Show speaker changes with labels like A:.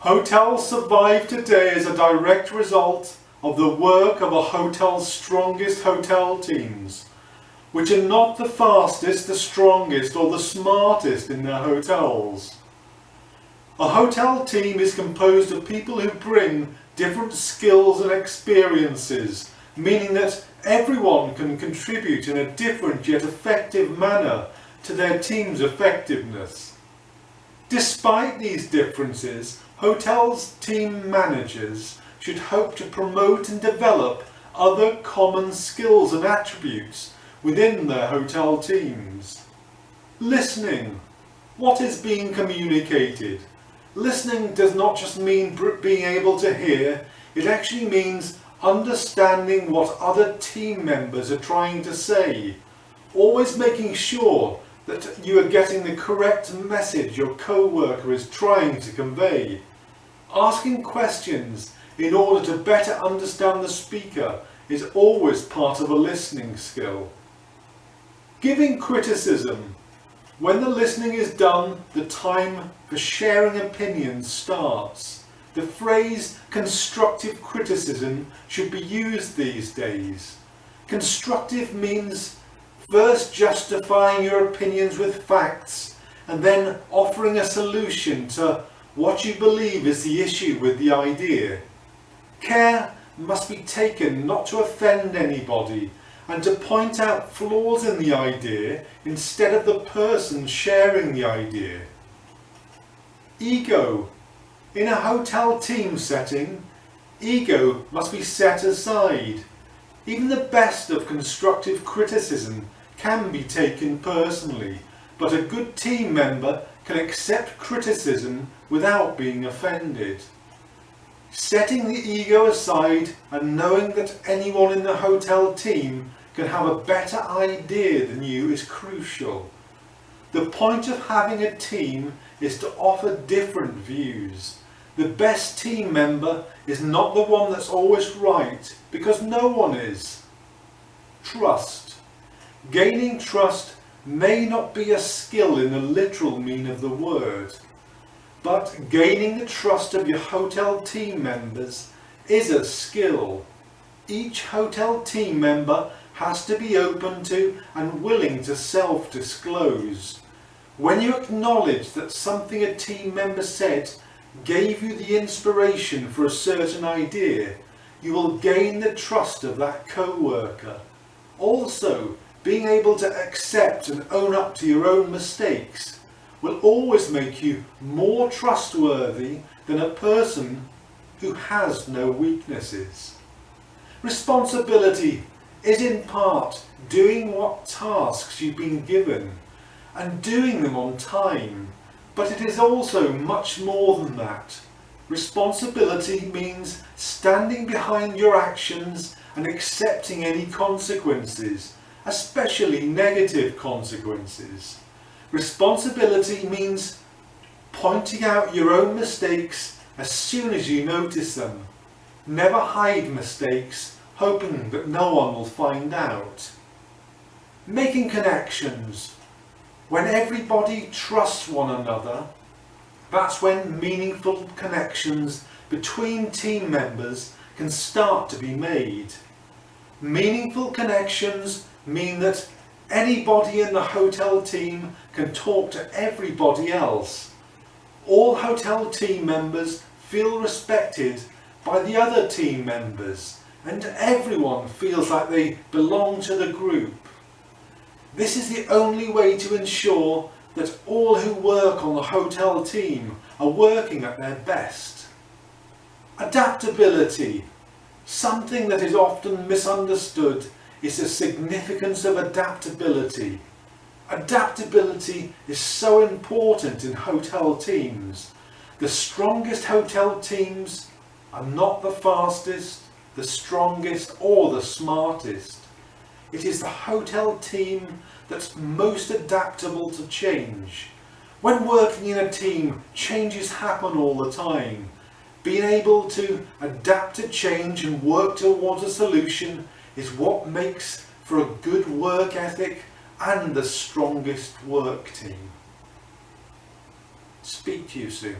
A: Hotels survive today as a direct result of the work of a hotel's strongest hotel teams, which are not the fastest, the strongest or the smartest in their hotels. A hotel team is composed of people who bring different skills and experiences, meaning that everyone can contribute in a different yet effective manner to their team's effectiveness. Despite these differences, hotels' team managers should hope to promote and develop other common skills and attributes within their hotel teams. Listening. What is being communicated? Listening does not just mean being able to hear, it actually means understanding what other team members are trying to say. Always making sure that you are getting the correct message your co-worker is trying to convey. Asking questions in order to better understand the speaker is always part of a listening skill. Giving criticism. When the listening is done, the time for sharing opinions starts. The phrase constructive criticism should be used these days. Constructive means first justifying your opinions with facts and then offering a solution to what you believe is the issue with the idea. Care must be taken not to offend anybody and to point out flaws in the idea instead of the person sharing the idea. Ego. In a hotel team setting, ego must be set aside. Even the best of constructive criticism can be taken personally, but a good team member can accept criticism without being offended. Setting the ego aside and knowing that anyone in the hotel team can have a better idea than you is crucial. The point of having a team is to offer different views. The best team member is not the one that's always right, because no one is. Trust. Gaining trust may not be a skill in the literal meaning of the word, but gaining the trust of your hotel team members is a skill. Each hotel team member has to be open to and willing to self-disclose. When you acknowledge that something a team member said gave you the inspiration for a certain idea, you will gain the trust of that co-worker. Also, being able to accept and own up to your own mistakes will always make you more trustworthy than a person who has no weaknesses. Responsibility is in part doing what tasks you've been given and doing them on time, but it is also much more than that. Responsibility means standing behind your actions and accepting any consequences, especially negative consequences. Responsibility means pointing out your own mistakes as soon as you notice them. Never hide mistakes, hoping that no one will find out. Making connections. When everybody trusts one another, that's when meaningful connections between team members can start to be made. Meaningful connections mean that anybody in the hotel team can talk to everybody else. All hotel team members feel respected by the other team members, and everyone feels like they belong to the group. This is the only way to ensure that all who work on the hotel team are working at their best. Adaptability. Something that is often misunderstood is the significance of adaptability. Adaptability is so important in hotel teams. The strongest hotel teams are not the fastest, the strongest or the smartest. It is the hotel team that's most adaptable to change. When working in a team, changes happen all the time. Being able to adapt to change and work towards a solution is what makes for a good work ethic and the strongest work team. Speak to you soon.